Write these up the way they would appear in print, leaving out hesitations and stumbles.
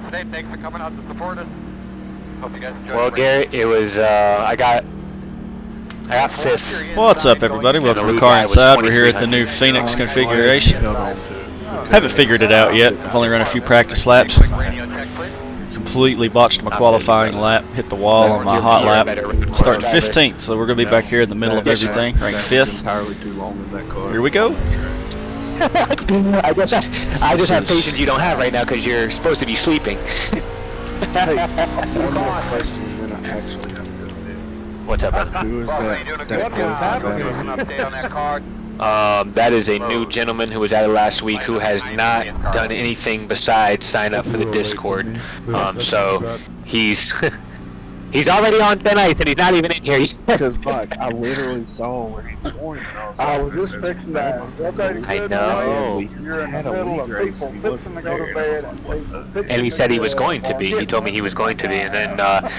today. Thanks for coming out to support us. Hope you guys enjoy. Well, Garrett, it was, I got 5th. What's up, everybody? Welcome to Car Inside. We're here at the new Phoenix configuration. Haven't figured it out yet. I've only run a few practice laps. Completely botched my qualifying lap, hit the wall on my hot lap. Starting 15th, so we're going to be back here in the middle of everything, ranked 5th. Here we go. I just have patience you don't have right now because you're supposed to be sleeping. What's up, brother? Who is that? That is a new gentleman who was at it last week who has not done anything besides sign up for the Discord. So he's he's already on tonight and he's not even in here. Because like I literally saw where he joined. And I was just fixing that. I know. You're in the middle of people fixing to go to bed. And he said he was going to be. He told me he was going to be, and then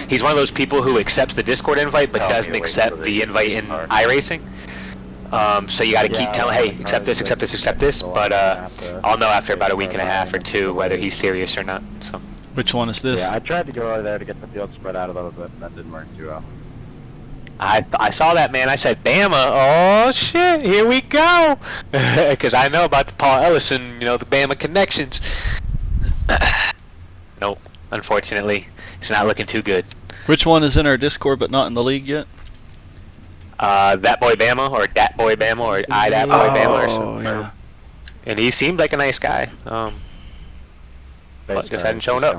he's one of those people who accepts the Discord invite but doesn't accept the invite in iRacing. So you got to keep telling, hey, accept this, accept this, accept this. But I'll know after about a week and a half or two whether he's serious or not. So. Which one is this? Yeah, I tried to go over there to get the field spread out a little bit, and that didn't work too well. I saw that, man. I said, Bama, oh shit, here we go. Because I know about the Paul Ellison, you know, the Bama connections. Nope, unfortunately, it's not looking too good. Which one is in our Discord but not in the league yet? That boy Bama, or Dat boy Bama, or I that boy Bama, or something. Yeah. And he seemed like a nice guy. But just hadn't shown up.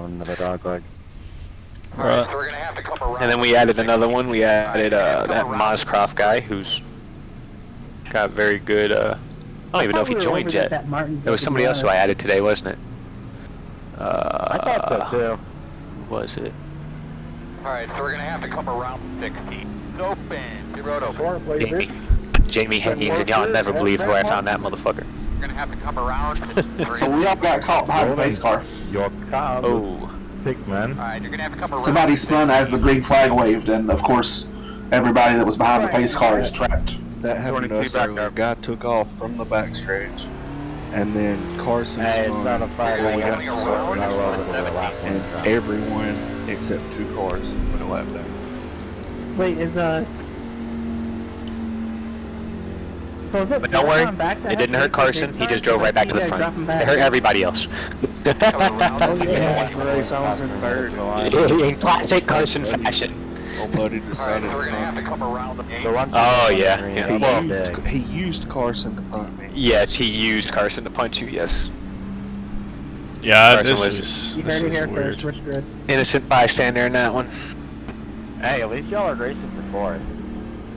Right. So we're gonna have to come around. And then we added another one. We added that Moscroft guy who's got very good. I don't even know if he joined yet. There was somebody else who I added today, wasn't it? I thought so too. Who was it? Alright, so we're gonna have to come around 60. Open. The road open. Jamie Haynes, and y'all never believe where I found that motherfucker. We're gonna have to come around. So we all got caught behind the pace car. Your car. Oh. Pigman. Alright, you're gonna have to come around. Somebody spun as the green flag waved, and of course, everybody that was behind the pace car is trapped. That happened to us earlier. A guy took off from the backstretch, and then Carson spun. And everyone except 2 cars went a lap down. Wait, is But don't worry, it didn't hurt Carson. He just drove right back to the front. It hurt everybody else. Race, I was in 3rd. In classic Carson fashion. Old buddy decided Alright, so we're gonna have to come around the gate. Oh yeah. he used Carson to punt me. Yes, he used Carson to punch you. Yes. Yeah, Carson this was- is You heard it here weird. first, which good. Innocent bystander in that one. Hey, at least y'all are racing for 4th.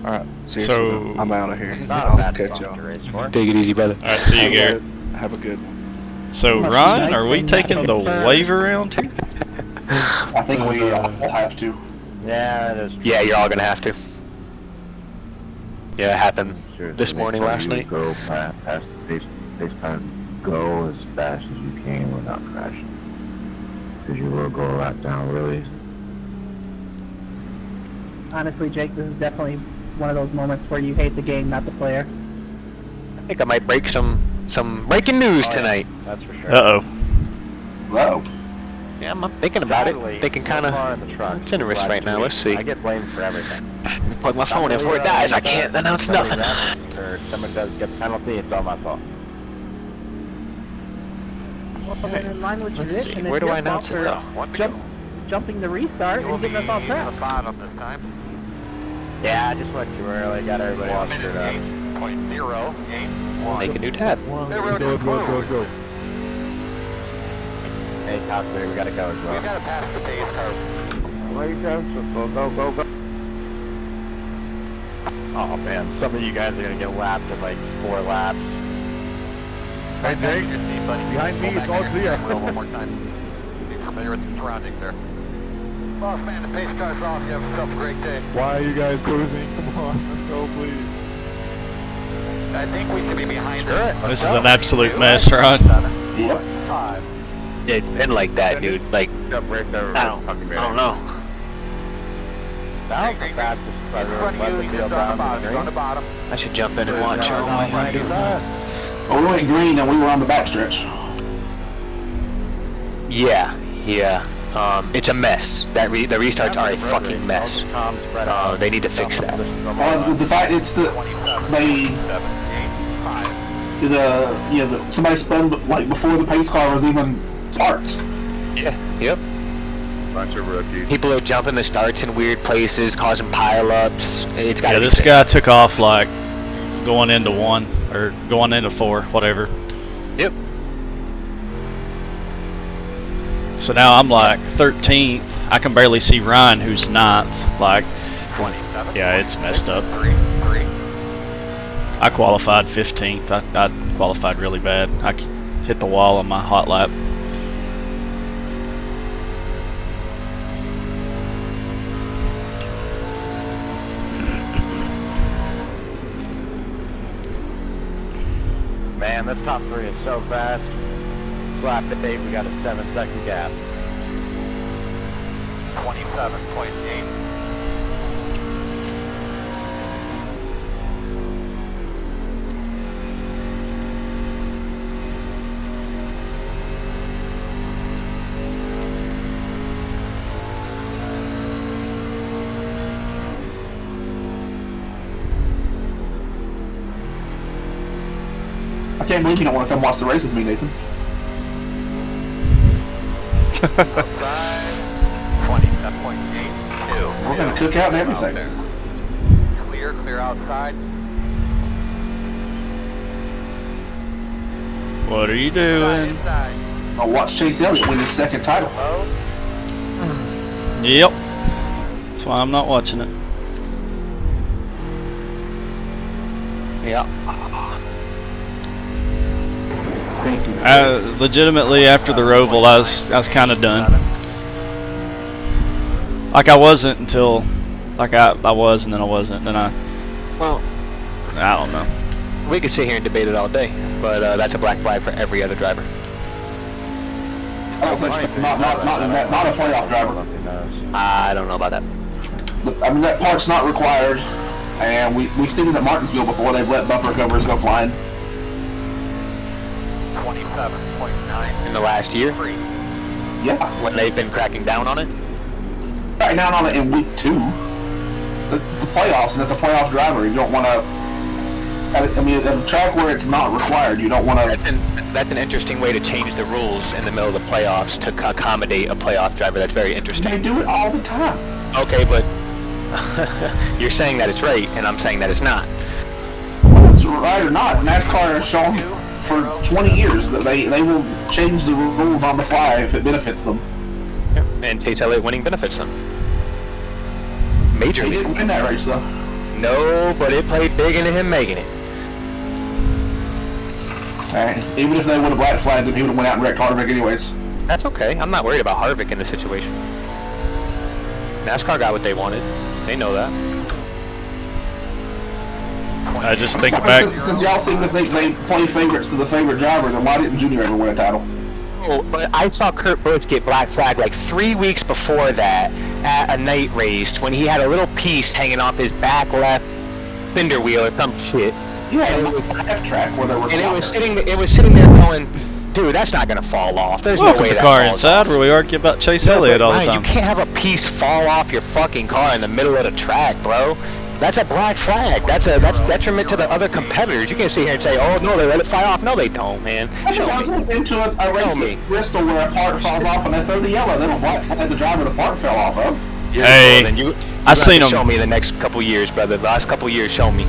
Alright, seriously, So- I'm out of here. Not I'll a bad catch spot y'all. to race for. Take it easy, brother. Alright, see you, Garrett. Have a good one. So, Ryan, are we taking the wave around here? I think we all have to. Yeah, that is true. Yeah, you're all gonna have to. Yeah, it happened Sure, this so morning make sure last you night. Go past the pace time. Go as fast as you can without crashing. Because you will go a lot down really easy. Honestly, Jake, this is definitely one of those moments where you hate the game, not the player. I think I might break some breaking news tonight. That's for sure. Uh-oh. Whoa. Yeah, I'm thinking about it. Sadly, Thinking so kind far of. in the truck, It's interesting last right now. 2 Let's see. I get blamed for everything. Plug my phone in before it dies. I can't announce nothing. Or someone does get a penalty, it's all my fault. Well, then in line with Let's tradition, see. it's Where do your I announce fault it for though? One to go. jumping the restart You'll and be getting us all in trapped. the bottom this time. Yeah, I just went too early, got everybody all 1 screwed minute up. 8.0. Make a new tab. The road is closed. Hey, top three, we gotta go as We've well. gotta pass the pace car. Where you go? Go. Oh man, some of you guys are gonna get lapped in like 4 laps. Hey, Jake. Behind me, it's all clear. One more time. Be familiar with the surroundings there. Boss man, the pace car's off. You have yourself a great day. Why are you guys cruising? Come on, let's go please. I think we should be behind Sure. This is an absolute mess, Ron. Yep. 5. It's been like that, dude. Like, Jump right there. I don't know. That was the fastest In I've ever front of let you, the he's field on the down bottom. the He's on the green. bottom. I should jump in and watch. No, why do that? Oh, we went green and we were on the backstretch. Yeah, Yeah. It's a mess. The restarts are a fucking mess. They need to fix that. Well, the fact it's the somebody spun like before the pace car was even parked. Yeah. Yep. Bunch of rookies. People are jumping the starts in weird places, causing pileups. It's got. Yeah, this guy took off like going into 1 or going into 4, whatever. Yep. So now I'm like 13th. I can barely see Ryan, who's 9th. Like, yeah, it's messed up. I qualified 15th. I qualified really bad. I hit the wall on my hot lap. Man, this top 3 is so fast. Lap 8, we got a 7-second gap. 27.8. I can't believe you don't want to come watch the race with me, Nathan. Outside. 27.82. We're gonna cook out and everything. Clear outside. What are you doing? Inside. I'll watch Chase Elliott win his 2nd title. Yep. That's why I'm not watching it. Yeah. Legitimately, after the Roval, I was kind of done. Like I wasn't until, like I was, and then I wasn't. Then I don't know. We could sit here and debate it all day, but that's a black flag for every other driver. I don't think so. Not a playoff driver. I don't know about that. I mean, that part's not required, and we've seen it at Martinsville before. They've let bumper covers go flying. 27.9. In the last year, Yeah. when they've been cracking down on it. Right now on it in week 2. That's the playoffs, and it's a playoff driver. You don't want to. I mean, at a track where it's not required, you don't want to. That's an interesting way to change the rules in the middle of the playoffs to accommodate a playoff driver. That's very They interesting. do it all the time. Okay, but you're saying that it's right, and I'm saying that it's not. Whether it's right or not, NASCAR has shown for 20 years that they will change the rules on the fly if it benefits them. And Chase Elliott winning benefits them. He Majorly. didn't win that race though. No, but it played big into him making it. Even if they would have black flagged him, he would have went out and wrecked Harvick anyways. That's okay. I'm not worried about Harvick in this situation. NASCAR got what they wanted. They know that. I just think back. Since y'all seem to think they play favorites to the favorite driver, then why didn't Junior ever win a title? Oh, but I saw Kurt Busch get black flagged like 3 weeks before that at a night race when he had a little piece hanging off his back left fender wheel or some shit. Yeah, and it was an F track where there were. And it was sitting there going, dude, that's not gonna fall off. There's no Welcome way to that Car falls Inside, off. where we argue about Chase No, Elliott but all the Ryan, time. you can't have a piece fall off your fucking car in the middle of the track, bro. That's a black flag. That's detriment to the other competitors. You can't sit here and say, oh no, they let it fly off. No, they don't, man. I was into a race at Bristol where a part falls off and they throw the yellow. They don't black flag the driver the part fell off of. Hey, then you I seen have to him. Show me the next couple years, brother. The last couple years, show me.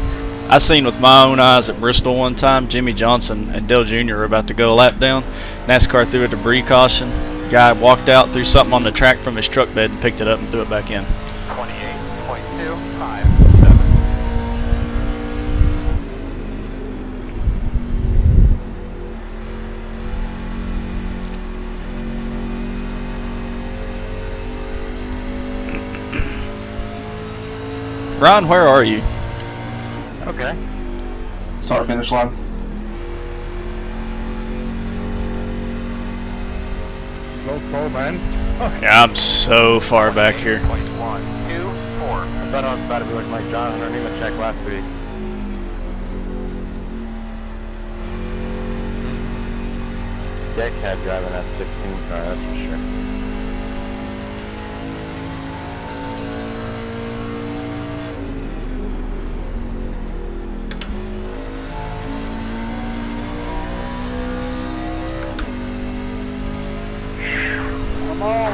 I seen with my own eyes at Bristol one time, Jimmy Johnson and Dale Jr. were about to go a lap down. NASCAR threw a debris caution. Guy walked out, threw something on the track from his truck bed and picked it up and threw it back in. 28.257. Ron, where are you? Okay. Start finish line. Slow pull, man. Yeah, I'm so far back here. 124. I thought I was about to be like Mike John. I didn't even check last week. Dickhead driving that 16 car, that's for sure.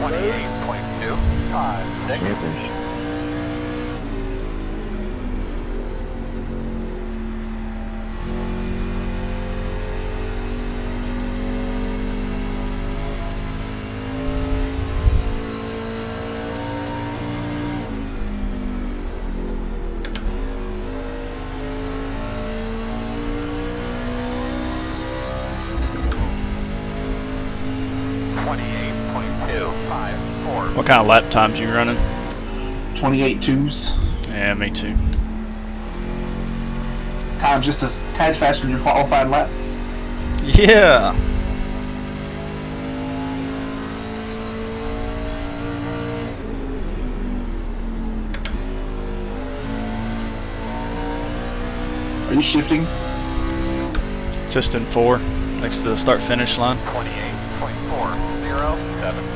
28.256. Campers. What kind of lap times you running? 28.2s. Yeah, me too. Time just a tad faster than your qualifying lap. Yeah. Are you shifting? Just in 4, next to the start finish line. 28.407.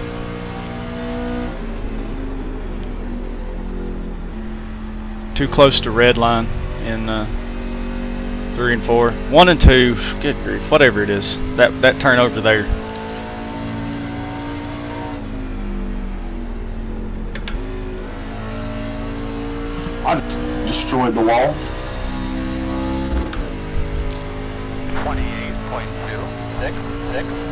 Too close to red line in 3 and 4. 1 and 2, good grief, whatever it is. That turn over there. I just destroyed the wall. 28.266.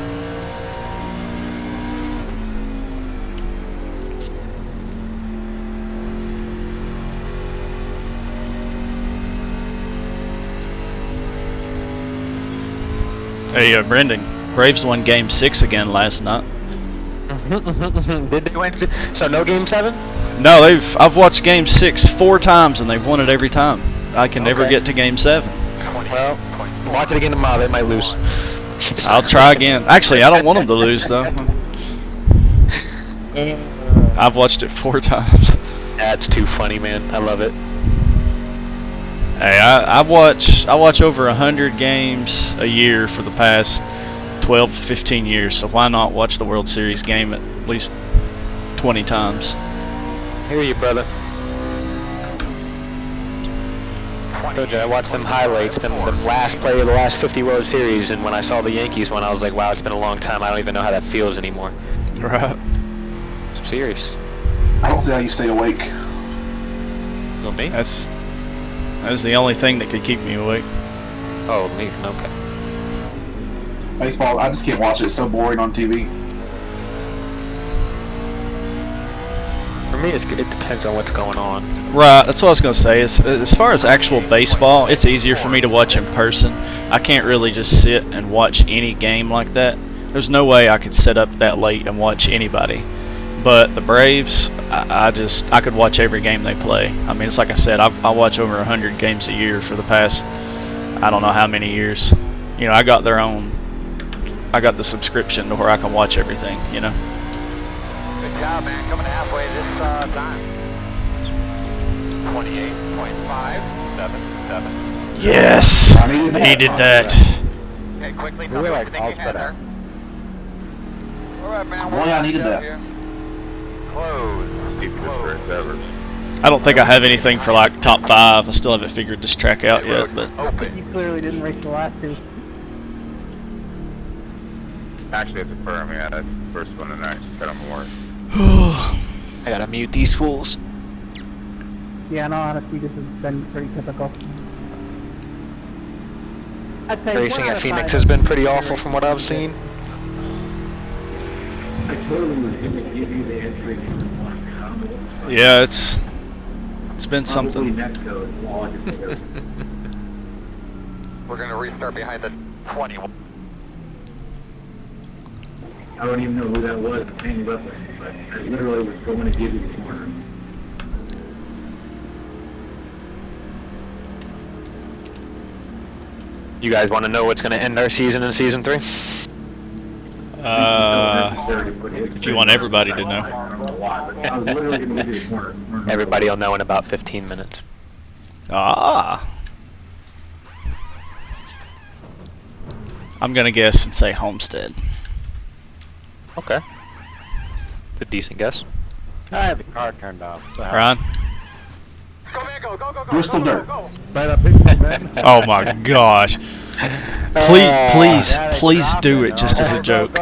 Hey, Brendan, Braves won Game 6 again last night. Did they win? So no Game 7? No, I've watched Game 6 4 times and they've won it every time. I can never Okay. get to Game 7. Well, watch it again tomorrow. They might lose. I'll try again. Actually, I don't want them to lose though. I've watched it 4 times. That's too funny, man. I love it. Hey, I watch over 100 games a year for the past 12 to 15 years, so why not watch the World Series game at least 20 times? Hear you, brother. Told you, I watched them highlights, them last play of the last 50 World Series, and when I saw the Yankees one, I was like, wow, it's been a long time. I don't even know how that feels anymore. Right. I'm serious. I don't see how you stay awake. Go me? That's the only thing that could keep me awake. Oh, me. Okay. Baseball, I just can't watch it. It's so boring on TV. For me, it depends on what's going on. Right, that's what I was going to say. As far as actual baseball, it's easier for me to watch in person. I can't really just sit and watch any game like that. There's no way I could sit up that late and watch anybody. But the Braves, I could watch every game they play. I mean, it's like I said, I watch over 100 games a year for the past, I don't know how many years. You know, I got the subscription to where I can watch everything, you know. Good job, man. Coming halfway this time. 28.577. Yes! Needed that. Okay, quickly. We were like all All set up. right, man. Well, yeah, I needed that. Close. I don't think I have anything for like top 5. I still haven't figured this track out yet, but Open. You clearly didn't race the last 2. Actually, it's a firm, yeah. That's the first one tonight. Cut them more. I gotta mute these fools. Yeah, no, honestly, this has been pretty typical. I'd say Racing 1 out at of Phoenix 5 has been is pretty very awful from what I've seen. yeah, it's been something. We're going to restart behind the 20. I don't even know who that was hanging up with me, but I literally was going to give you the corner. You guys want to know what's going to end our season in Season 3? If you want everybody to know. I was literally going to give you the corner. Everybody will know in about 15 minutes. Ah. I'm gonna guess and say Homestead. Okay. It's a decent guess. I have the car turned off. Ryan? Go back go, go, go, go. Bristol go, dirt. Go, go. Right up big man. Oh my gosh. Please do it just as a joke.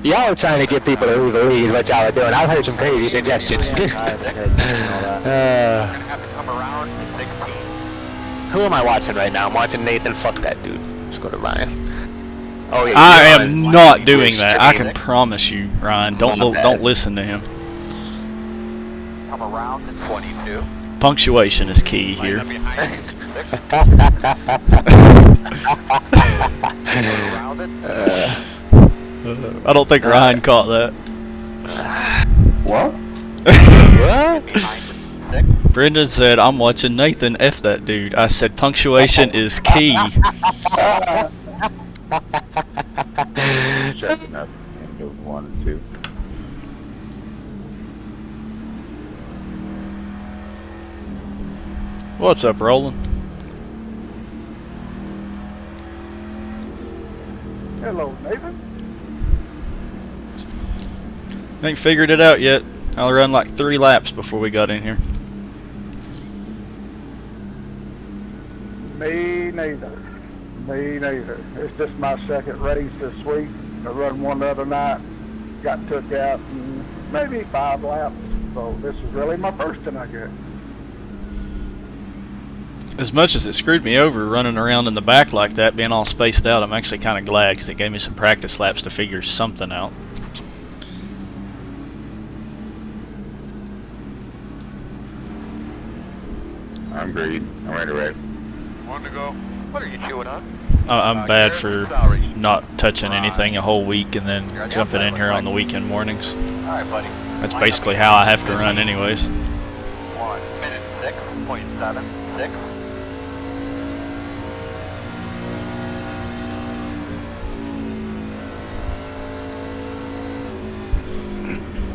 Y'all are trying to get people to lose the lead, what y'all are doing. I've heard some crazy suggestions. We're gonna have to come around 16. Who am I watching right now? I'm watching Nathan. Fuck that dude. Let's go to Ryan. Oh yeah. I you're am on not doing Twitch that. I streaming. can promise you, Ryan. Don't listen to him. Come around to 22. Punctuation is key Line here. up behind you. 6. Around it. I don't think Ryan caught that. What? What? Behind it. 6. Brendan said, "I'm watching Nathan F that dude." I said, "Punctuation is key." Checking up and go 1 and 2. What's up, Roland? Hello, Nathan. Ain't figured it out yet. I'll run like 3 laps before we got in here. Me neither. Me neither. It's just my second race this week. I run one the other night, got took out in maybe 5 laps. So this is really my first one, I guess. As much as it screwed me over running around in the back like that, being all spaced out, I'm actually kind of glad because it gave me some practice laps to figure something out. I'm green. I'm ready to race. 1 to go. What are you chewing on? I'm bad Garrett, for sorry. not touching anything a whole week and then You're on the jumping in outside, here on right? the weekend mornings. Alright, buddy. That's Line up basically behind how I you. have to run anyways. 1 minute 6.76.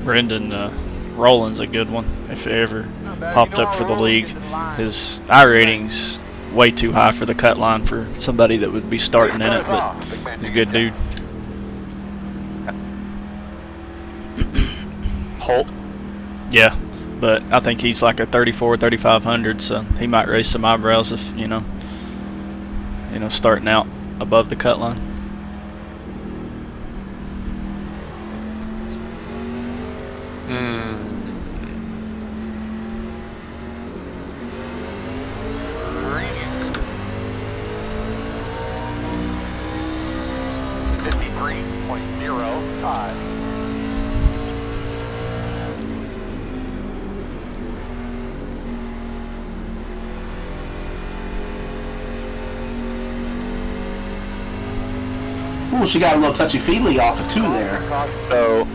Brendan Roland's a good one if it ever Not bad. popped You know up for the Roland league. gets in line. His iRating's way too high for the cut line for somebody that would be starting in it, but he's a good dude. Holt. Yeah, but I think he's like a 34, 3500, so he might raise some eyebrows if you know, starting out above the cut line. Ooh, she got a little touchy-feely off of 2 there. So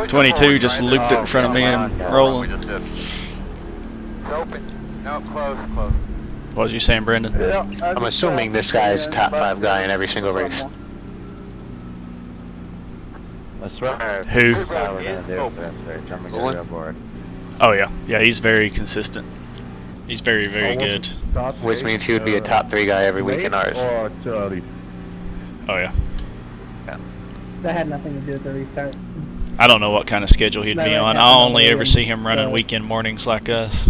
22 just looped it in front of me and Roland. It's open. No, close, close. What was you saying, Brendan? Yeah, I'm assuming this guy is a top 5 guy in every single race. That's right. Who? That's how we're gonna do it. That's right. I'm gonna get it aboard. Oh yeah, he's very consistent. He's very, very good. Which means he would be a top 3 guy every week in ours. Or Charlie. Oh yeah. That had nothing to do with the restart. I don't know what kind of schedule he'd No, be right on. now, I no, only no, ever no. see him running So- weekend mornings like us.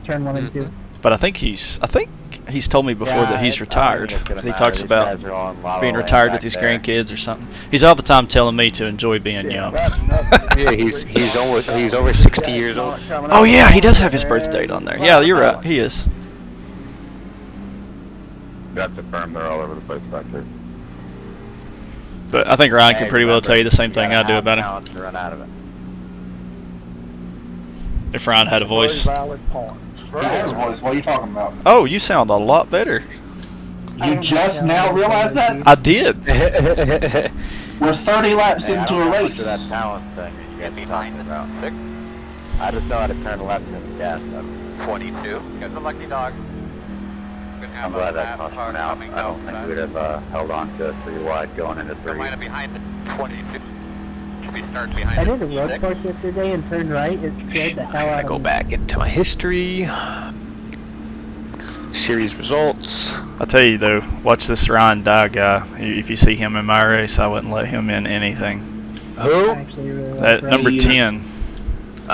Turn 1 and 2. But I think he's told me before that he's retired. He talks about being retired with his grandkids or something. He's all the time telling me to enjoy being young. Yeah, he's over 60 years old. Oh yeah, he does have his birth date on there. Yeah, you're right. He is. Got the firm. They're all over the place back there. But I think Ryan can pretty well tell you the same thing I do about him. To run out of it. If Ryan had a voice. Valid point. I have a voice. What are you talking about? Oh, you sound a lot better. You just now realized that? I did. We're 30 laps Hey, I into don't a know much race. of that talent thing that you guys are talking about. 6. I just know how to turn left in the gas up. 22. Got the lucky dog. Gonna have I'm glad a that lap cost car me out. coming I don't think outside. we'd have held on to 3 wide going into 3. Line up behind the 22. Should be starting behind I the did a road 6. course yesterday and turned right. It scared the hell out I of go me. back into my history. Series results. I'll tell you though, watch this Ryan Dye guy. If you see him in my race, I wouldn't let him in anything. I Who? actually really like That Ryan. number Yeah. 10.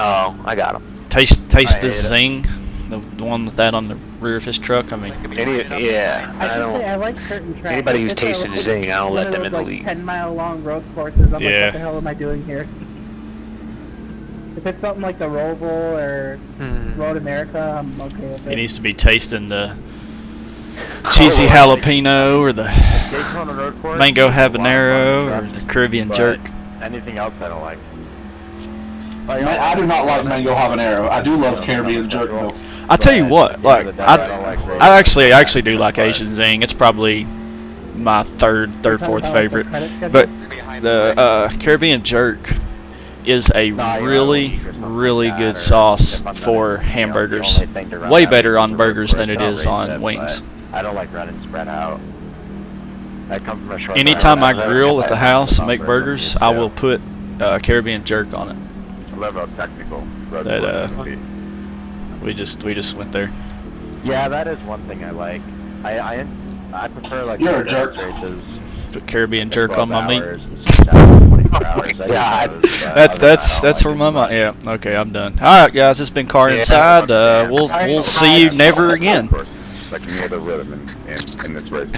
Oh, I got him. Taste I the hate it. zing, the one with that on the rear of his truck. I mean, Yeah, I I can say I don't. like certain tracks. Anybody who's If it's tasting like zing, I don't one let of them those, in the like, league. 10-mile long road courses, I'm Yeah. like, what the hell am I doing here? If it's something like the Roval or Road America, I'm okay with he it. needs to be tasting the cheesy jalapeno or the Daytona Road Course. mango is a lot of fun habanero and or stuff, the Caribbean but jerk. Anything else I don't like. I do not like mango habanero. I do love Caribbean jerk though. I tell you what, like I actually do like Asian zing. It's probably my third, fourth favorite. But the Caribbean jerk is a really good sauce for hamburgers. Way better on burgers than it is on wings. I don't like running spread out. I come from a short Anytime I route. grill at the house and make Buffers, burgers, I will put Caribbean jerk on it. I love how technical road That, course can be. We just went there. Yeah, that is one thing I like. I prefer like You're a the jerk. races. Put Caribbean jerk on 12 my meat. hours, 6 hours, 24 hours. I do God. those, but other than that, I That's don't where like my it mind. Yeah. Okay, I'm done. All right, guys. It's been Car Inside. We'll see you never again. Like any other rhythm in this race.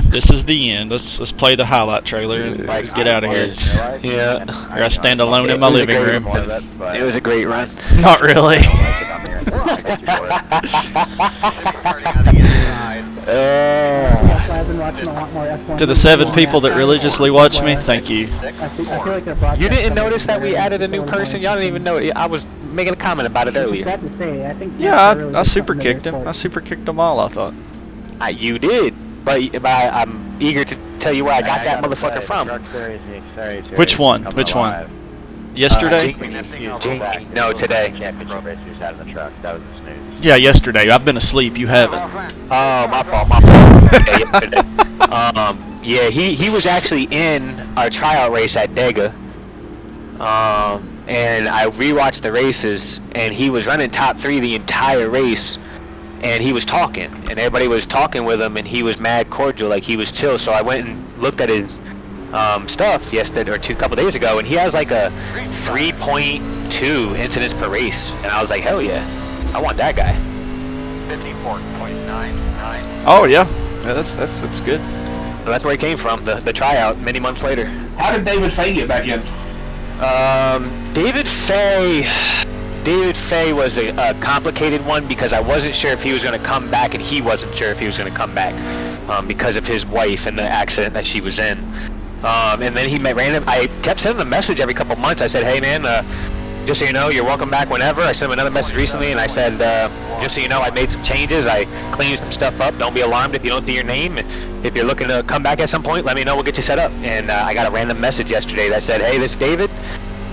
This is the end. Let's play the highlight trailer and Like, get out of here. Yeah. I stand alone in my living room. It was a great run. Not really. I've been watching a lot more F1. To the 7 people that religiously watch me, thank you. I feel like they're broadcasting You didn't notice that we better added a new than person? Y'all didn't even know it. I was making a comment about it earlier. Sad to say, I think Yeah, really I did super something to kicked their him. I sport. super kicked them all, I thought. You did, but I'm eager to tell you where I got that motherfucker from. Which one? Which one? Yesterday? No, today. Championship race we had in the truck. That was a snooze. Yeah, yesterday. I've been asleep. You haven't. Oh, my fault. Yeah, yesterday. Yeah, he was actually in our tryout race at Dega. And I rewatched the races, and he was running top 3 the entire race, and he was talking, and everybody was talking with him, and he was mad cordial, like he was chill. So I went and looked at his stuff yesterday or a couple days ago, and he has like a 3.2 incidents per race, and I was like, hell yeah, I want that guy. 54.99. Oh yeah, that's good. So that's where he came from, the tryout many months later. How did David Fay get back in? David Fay was a complicated one because I wasn't sure if he was going to come back, and he wasn't sure if he was going to come back because of his wife and the accident that she was in. And then he met random. I kept sending him a message every couple months. I said, hey man, just so you know, you're welcome back whenever. I sent him another message recently, and I said, just so you know, I made some changes. I cleaned some stuff up. Don't be alarmed if you don't see your name. If you're looking to come back at some point, let me know. We'll get you set up. And I got a random message yesterday that said, hey, this is David.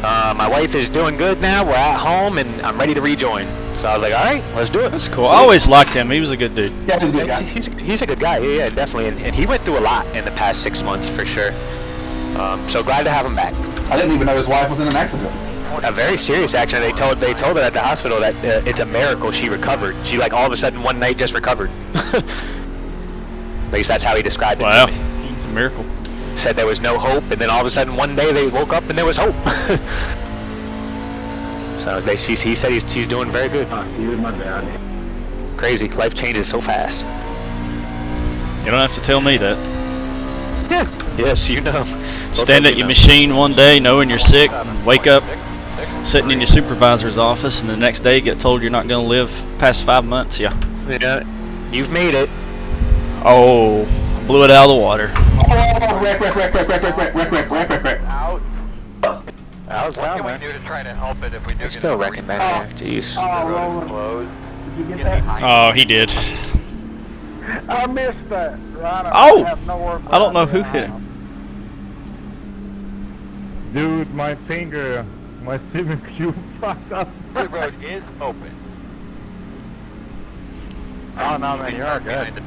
My wife is doing good now. We're at home, and I'm ready to rejoin. So I was like, all right, let's do it. That's cool. I always liked him. He was a good dude. Yeah, he's a good guy. He's a good guy. Yeah, definitely. And he went through a lot in the past 6 months for sure. So glad to have him back. I didn't even know his wife was in an accident. A very serious accident. They told her at the hospital that it's a miracle she recovered. She like all of a sudden one night just recovered. At least that's how he described it Wow, to me. it's a miracle. Said there was no hope, and then all of a sudden one day they woke up and there was hope. So he said she's doing very good. Crazy. Life changes so fast. You don't have to tell me that. Yeah. Yes, you know. Stand at your machine one day knowing you're sick, wake up sitting in your supervisor's office, and the next day get told you're not going to live past 5 months. Yeah. Yeah, you've made it. Oh, blew it out of the water. Oh, wreck. Out. I was What down can we there. do to try to help it if we do It's get still the wrecking back there. Jeez. The road is closed. Did you get Get that? behind Oh, he did. I missed that. Rhino, Oh! I have no work I don't know around who here. hit him. Dude, my finger, my steering cube fucked up. The road is open. Oh no, man, you are good.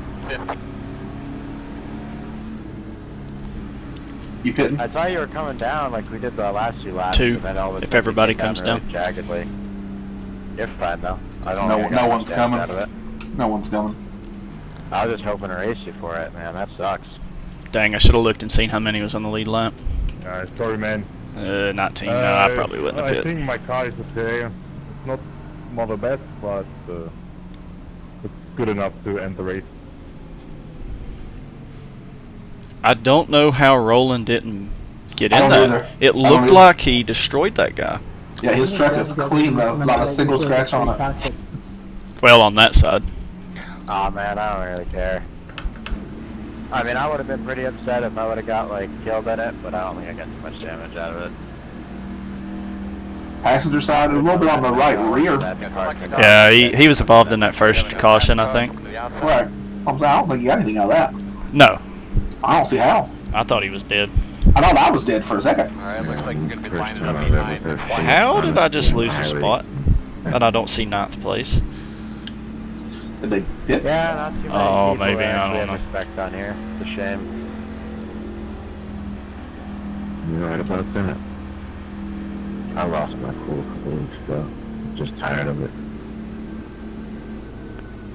You couldn't? I thought you were coming down like we did the last 2 laps. 2, and then all of a if sudden you everybody came comes really down. Jaggedly. You're fine though. I don't No- think I no got one's much damage coming. out of it. No one's coming. I was just hoping to race you for it, man. That sucks. Dang, I should have looked and seen how many was on the lead lap. Sorry, man. 19. No, I probably wouldn't have I hit. think my car is okay. not one of the best, but it's good enough to end the race. I don't know how Roland didn't get I in don't that. either. It I don't looked either. like he destroyed that guy. Yeah, his truck is clean though, not a single scratch on it. Well, on that side. Aw, man, I don't really care. I mean, I would have been pretty upset if I would have got, like, killed in it, but I don't think I got too much damage out of it. Passenger side, a little bit on the right rear. Yeah, he was involved in that first caution, I think. Right. I don't think you got anything out of that. No. I don't see how. I thought he was dead. I thought I was dead for a second. Alright, looks like you're gonna be lining up behind. How did I just lose a spot? And I don't see 9th place. Did they hit? Yeah, not too many Oh, people maybe, who I actually don't have know. respect on here. It's a shame. You're right about that. I lost my cool a couple weeks ago. Just tired of it.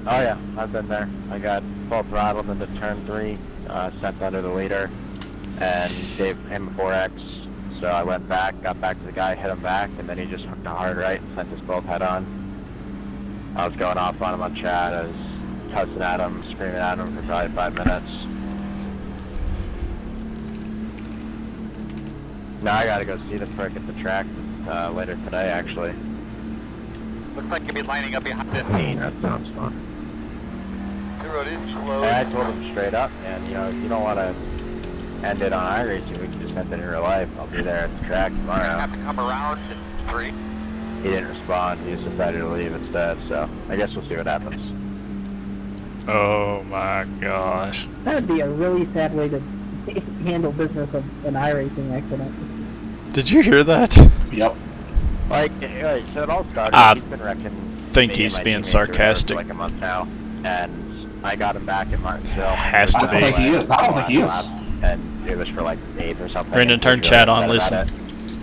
Oh yeah, I've been there. I got full throttled into turn 3, sent under the leader, and gave him a 4X. So I went back, got back to the guy, hit him back, and then he just hooked a hard right and sent us both head on. I was going off on him on chat. I was cussing at him, screaming at him for probably 5 minutes. Now I gotta go see the prick at the track later today, actually. Looks like you'll be lining up behind 15. That sounds fun. The road is closed. And I told him straight up, man, you know, if you don't want to end it on iRacing, we can just end it in real life. I'll be there at the track You're gonna tomorrow. have to come around to 3. He didn't respond. He just decided to leave instead, so I guess we'll see what happens. Oh my gosh. That would be a really sad way to handle business of an iRacing accident. Did you hear that? Yep. Like, so it all started, I he's been wrecking think me he's and my being teammates or whatever sarcastic. for like a month now, and I got him back at Martinsville. Has to I don't think he is. I don't think he is. And it was for like 8th or something. Brendan, and turn he was chat really on, upset listen. about it.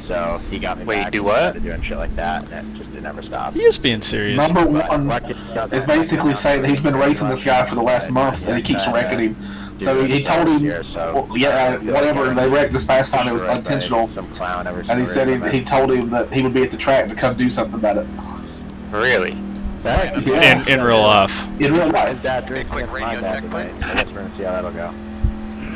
So he got me Wait, back do and what? started doing shit like that, and it never stopped. He is being serious. Number But one wrecking doesn't is happen basically down saying that he's been very racing much. this guy for the last month and he keeps wrecking him. So he told him, well, yeah, whatever they wrecked this past time, it was intentional. Some clown ever And he said he told him that he would be at the track to come do something about it. Really? Yeah. In real life. In real His life. dad drinks Quick against my radio dad check, tonight. please. I guess we're gonna see how that'll go.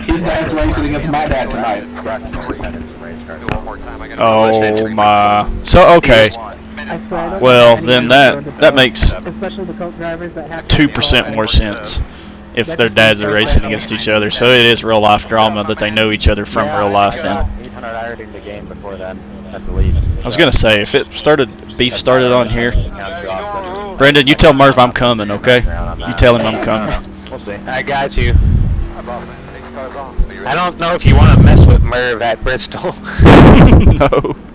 His dad's racing against my dad tonight. Track Practice 3. and some race cars. Do one more time. I gotta Oh my. So, okay. I swear, I don't Well, know then anybody that makes especially the coach drivers that have 2% more sense if their dads are racing against each other. So it is real life drama that they know each other from real life then. 800 iRacing the game before then, at the least. I was gonna say, if it started, beef started on here, Brendan, you tell Merv I'm coming, okay? You tell him I'm coming. We'll see. I got you. Hi, boss man. Take the cars off. Be ready. I don't know if you want to mess with Merv at Bristol. No,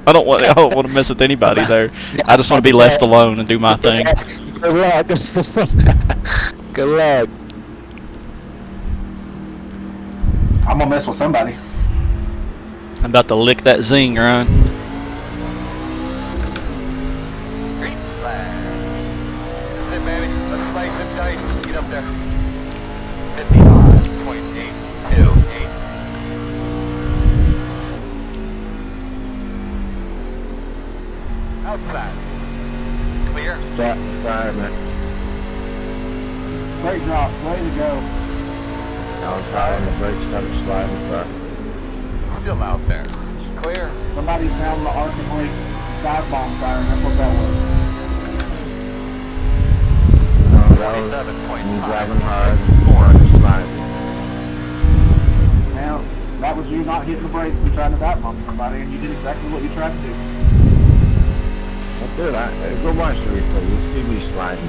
I don't want to mess with anybody there. I just want to be left alone and do my thing. Good luck. Good luck. I'm gonna mess with somebody. I'm about to lick that zing, Ryan. Green flag. That's it, baby. Let's slice and dice. Get up there. 55.828. Outside. Clear. Sorry, man. Great job. Way to go. I was high on the brakes, started sliding, but Still out there. Clear. Somebody found the Arctic Lake dive bomb siren. That's what that was. that was me driving 27.5. hard, sliding. Now, that was you not hitting the brakes and trying to dive bomb somebody, and you did exactly what you tried to do. Dude, go watch the replay. You'll see me sliding.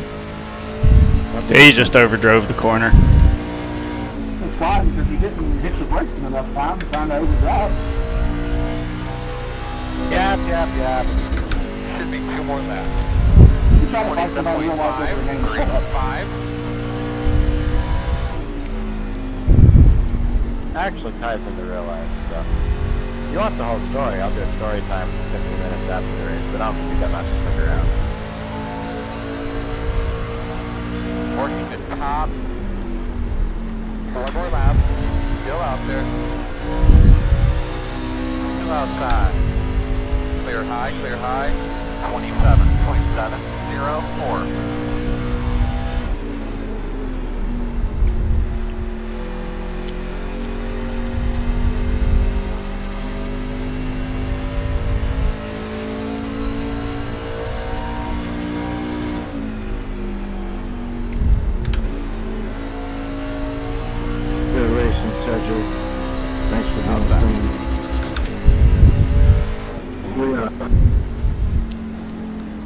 He just overdrove the corner. It's fine because you didn't hit the brakes in enough time trying to overdrive. Yep. Should be 2 more laps. You try to fight somebody real life over the game. Shut up. 47.5. Actually ties into real life, so. If you want the whole story, I'll do a story time for 15 minutes after the race, but I don't think you got much to stick around. Working the top. 4 more laps. Still out there. Still outside. Clear high, clear high. 27.704. Good racing, Cedric. Thanks for being clean.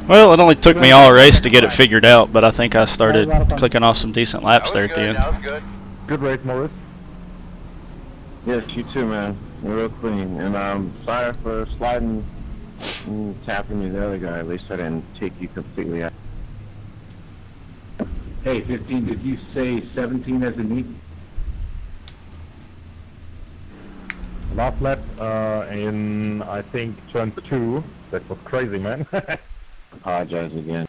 Well, it only took me all race to get it figured out, but I think I started clicking off some decent laps there at the end. That was good. Good race, Morris. Yes, you too, man. You're real clean. And sorry for sliding and tapping you the other guy. At least I didn't take you completely out. Hey, 15, did you say 17 as a meet? Last lap in, I think, turn 2. That was crazy, man. Apologize again.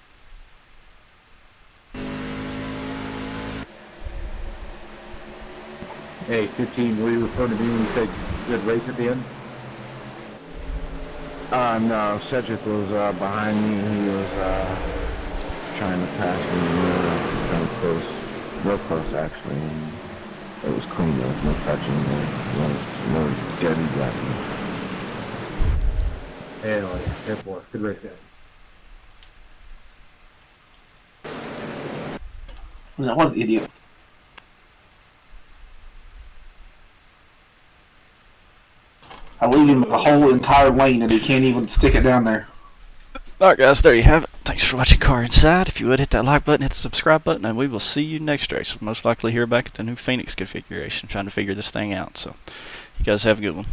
Hey, 15, were you referring to me when you said good race at the end? No, Cedric was behind me. He was trying to pass me kind of close, real close actually. And it was clean. There was no touching. No dirty grabbing. Hey, oh, yeah, therefore, good race, guys. What an idiot. I leave him the whole entire lane and he can't even stick it down there. Alright guys, there you have it. Thanks for watching Car Inside. If you would, hit that like button, hit the subscribe button, and we will see you next race. We'll most likely here back at the new Phoenix configuration, trying to figure this thing out. So, you guys have a good one.